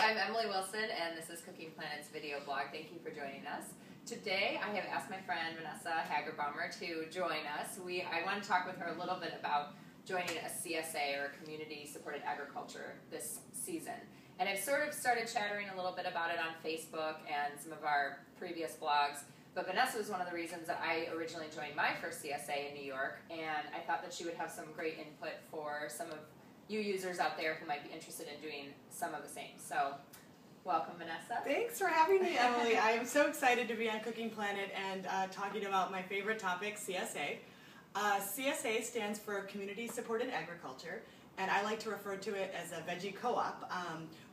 I'm Emily Wilson, and this is Cooking Planet's video blog. Thank you for joining us. Today, I have asked my friend Vanessa to join us. I want to talk with her a little bit about joining a CSA, or Community Supported Agriculture, this season. And I've sort of started chattering a little bit about it on Facebook and some of our previous blogs. But Vanessa was one of the reasons that I originally joined my first CSA in New York, and I thought that she would have some great input for some of you users out there who might be interested in doing some of the same. So, welcome, Vanessa. Thanks for having me, Emily. I am so excited to be on Cooking Planet and talking about my favorite topic, CSA. CSA stands for Community Supported Agriculture, and I like to refer to it as a veggie co-op,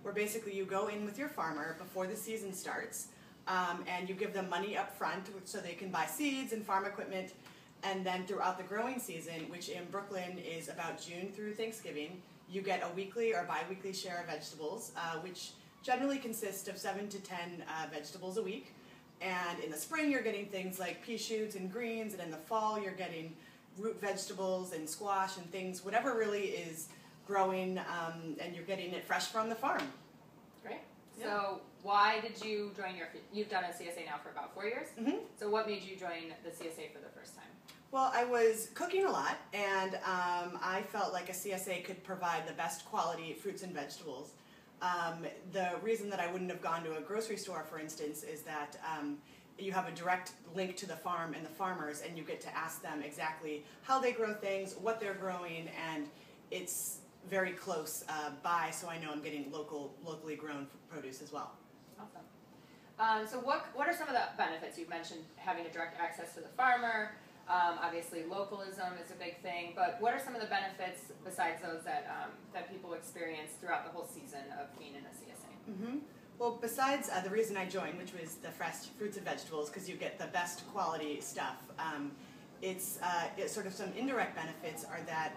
where basically you go in with your farmer before the season starts, and you give them money up front so they can buy seeds and farm equipment. And then throughout the growing season, which in Brooklyn is about June through Thanksgiving, you get a weekly or bi-weekly share of vegetables, which generally consist of 7 to 10 vegetables a week. And in the spring, you're getting things like pea shoots and greens, and in the fall, you're getting root vegetables and squash and things, whatever really is growing, and you're getting it fresh from the farm. Great. Yeah. So why did you join you've done a CSA now for about 4 years? Mm-hmm. So what made you join the CSA for the first time? Well, I was cooking a lot, and I felt like a CSA could provide the best quality fruits and vegetables. The reason that I wouldn't have gone to a grocery store, for instance, is that you have a direct link to the farm and the farmers, and you get to ask them exactly how they grow things, what they're growing, and it's very close by, so I know I'm getting locally grown produce as well. Awesome. So what are some of the benefits? You've mentioned having a direct access to the farmer. Obviously, localism is a big thing, but what are some of the benefits besides those that people experience throughout the whole season of being in a CSA? Mm-hmm. Well, besides the reason I joined, which was the fresh fruits and vegetables, because you get the best quality stuff, it's sort of some indirect benefits are that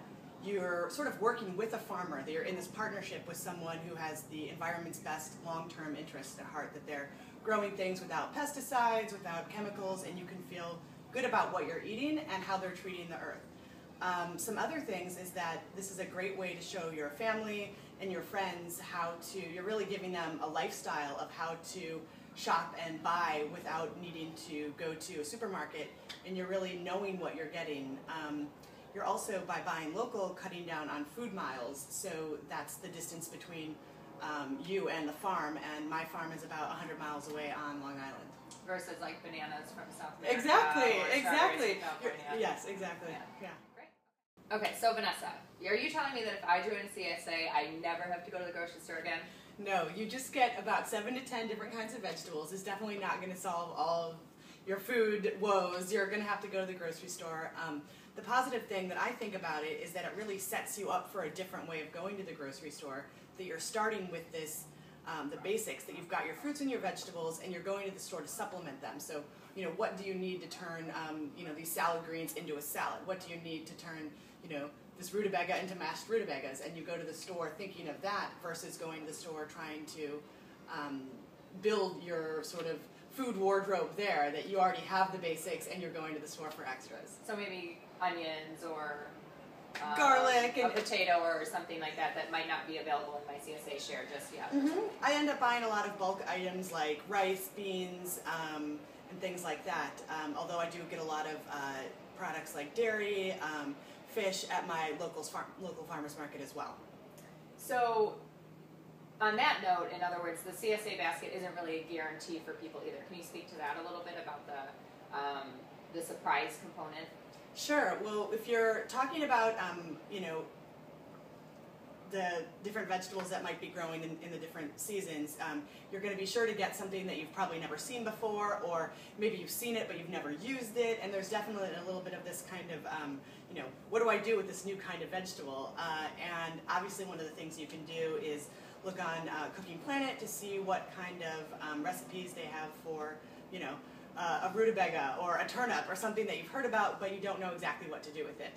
you're sort of working with a farmer, that you're in this partnership with someone who has the environment's best long-term interests at heart, that they're growing things without pesticides, without chemicals, and you can feel good about what you're eating and how they're treating the earth. Some other things is that this is a great way to show your family and your friends you're really giving them a lifestyle of how to shop and buy without needing to go to a supermarket, and you're really knowing what you're getting. You're also, by buying local, cutting down on food miles, so that's the distance between you and the farm, and my farm is about 100 miles away on Long Island. Versus like bananas from South America. Exactly. Yes, exactly. Yeah. Great. Okay, so Vanessa, are you telling me that if I join a CSA, I never have to go to the grocery store again? No, you just get about 7 to 10 different kinds of vegetables. It's definitely not going to solve all of your food woes. You're going to have to go to the grocery store. The positive thing that I think about it is that it really sets you up for a different way of going to the grocery store, that you're starting with this the basics, that you've got your fruits and your vegetables, and you're going to the store to supplement them. So, what do you need to turn, these salad greens into a salad? What do you need to turn, this rutabaga into mashed rutabagas? And you go to the store thinking of that versus going to the store trying to build your sort of food wardrobe there, that you already have the basics and you're going to the store for extras. So maybe onions or garlic, a potato or something like that might not be available in my CSA share just yet. Mm-hmm. I end up buying a lot of bulk items like rice, beans, and things like that. Although I do get a lot of products like dairy, fish at my local farmers market as well. So, on that note, in other words, the CSA basket isn't really a guarantee for people either. Can you speak to that a little bit about the surprise component? Sure. Well, if you're talking about, the different vegetables that might be growing in the different seasons, you're going to be sure to get something that you've probably never seen before, or maybe you've seen it but you've never used it, and there's definitely a little bit of this kind of, what do I do with this new kind of vegetable? And obviously one of the things you can do is look on Cooking Planet to see what kind of recipes they have for, a rutabaga or a turnip or something that you've heard about but you don't know exactly what to do with it.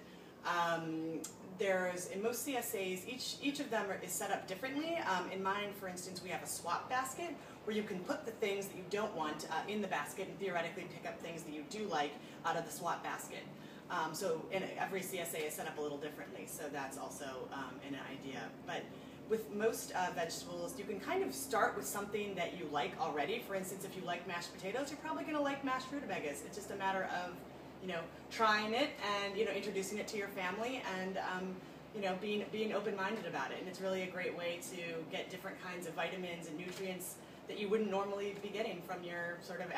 In most CSAs, each of them is set up differently. In mine, for instance, we have a swap basket where you can put the things that you don't want in the basket and theoretically pick up things that you do like out of the swap basket. So every CSA is set up a little differently, so that's also an idea. But with most vegetables, you can kind of start with something that you like already. For instance, if you like mashed potatoes, you're probably going to like mashed rutabagas. It's just a matter of, trying it and, introducing it to your family and, being open-minded about it. And it's really a great way to get different kinds of vitamins and nutrients that you wouldn't normally be getting from your sort of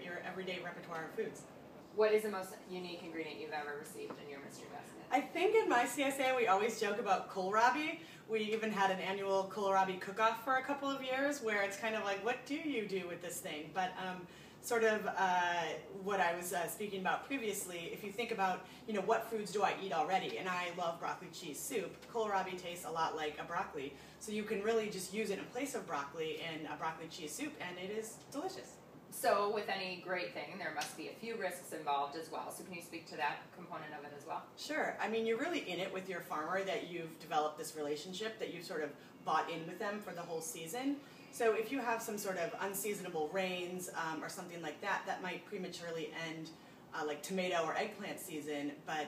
your everyday repertoire of foods. What is the most unique ingredient you've ever received in your mystery basket? I think in my CSA we always joke about kohlrabi. We even had an annual kohlrabi cook-off for a couple of years where it's kind of like, what do you do with this thing? But sort of what I was speaking about previously, if you think about, what foods do I eat already? And I love broccoli cheese soup. Kohlrabi tastes a lot like a broccoli. So you can really just use it in place of broccoli in a broccoli cheese soup, and it is delicious. So with any great thing, there must be a few risks involved as well. So can you speak to that component of it as well? Sure. I mean, you're really in it with your farmer, that you've developed this relationship, that you've sort of bought in with them for the whole season. So if you have some sort of unseasonable rains or something like that, that might prematurely end like tomato or eggplant season. But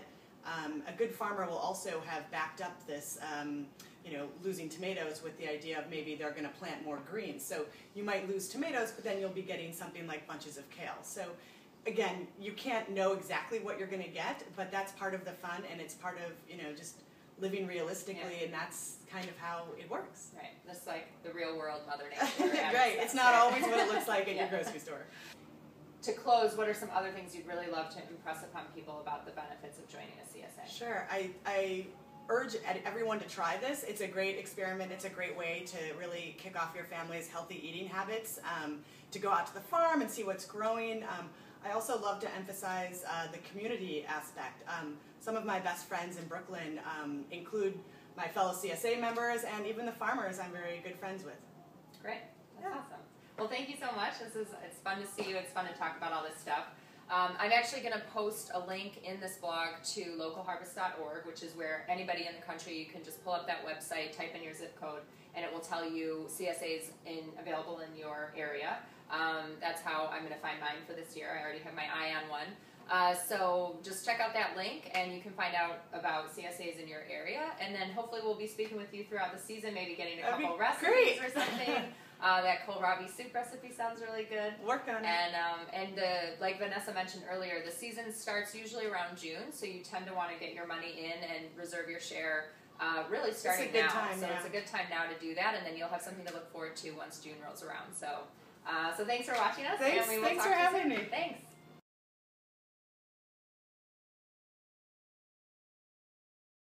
a good farmer will also have backed up this losing tomatoes with the idea of maybe they're going to plant more greens. So you might lose tomatoes, but then you'll be getting something like bunches of kale. So again, you can't know exactly what you're going to get, but that's part of the fun, and it's part of, just living realistically, and that's kind of how it works. Right, just like the real world Mother Nature. Right, it's not always what it looks like at your grocery store. To close, what are some other things you'd really love to impress upon people about the benefits of joining a CSA? Sure, I urge everyone to try this. It's a great experiment. It's a great way to really kick off your family's healthy eating habits, to go out to the farm and see what's growing. I also love to emphasize the community aspect. Some of my best friends in Brooklyn include my fellow CSA members and even the farmers I'm very good friends with. Great. That's awesome. Well, thank you so much. It's fun to see you. It's fun to talk about all this stuff. I'm actually going to post a link in this blog to localharvest.org, which is where anybody in the country, you can just pull up that website, type in your zip code, and it will tell you CSAs available in your area. That's how I'm going to find mine for this year. I already have my eye on one. So just check out that link, and you can find out about CSAs in your area. And then hopefully we'll be speaking with you throughout the season, maybe getting a couple recipes or something. That kohlrabi soup recipe sounds really good. Work on it. And like Vanessa mentioned earlier, the season starts usually around June, so you tend to want to get your money in and reserve your share really starting now. It's a good time now to do that, and then you'll have something to look forward to once June rolls around. So thanks for watching us. Thanks for having me. Thanks.